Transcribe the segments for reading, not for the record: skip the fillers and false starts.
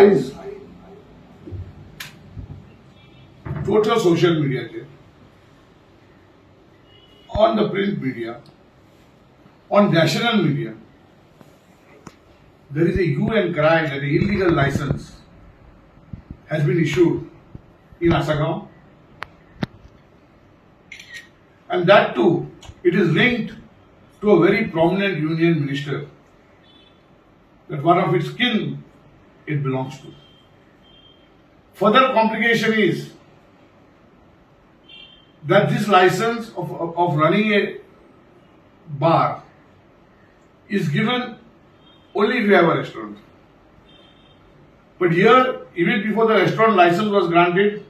guys total social media છે, on the print media, on national media, there is a hue and cry that an illegal license has been issued in Asagaon, and that too, it is linked to a very prominent union minister, that one of its kin it belongs to. Further complication is that this license of running a bar is given only if you have a restaurant. But here, even before the restaurant license was granted,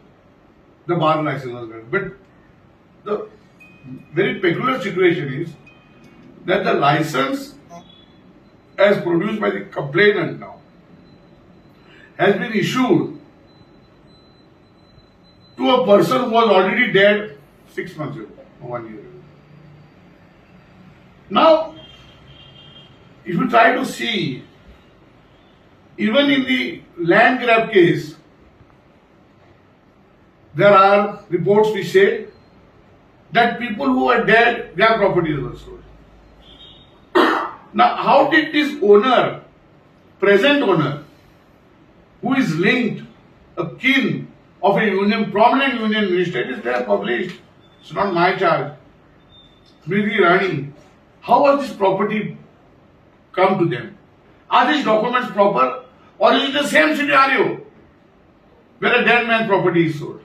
the bar license was granted. But the very peculiar situation is that the license, as produced by the complainant now, has been issued to a person who was already dead 6 months ago or 1 year ago. Now, if you try to see, even in the land grab case, there are reports which say that people who are dead, their properties were sold. Now, how did this owner, present owner, who is linked, a kin of a union, prominent union minister, it is there published, it's not my charge, Smriti, Irani, how has this property come to them? Are these documents proper, or is it the same scenario where a dead man's property is sold?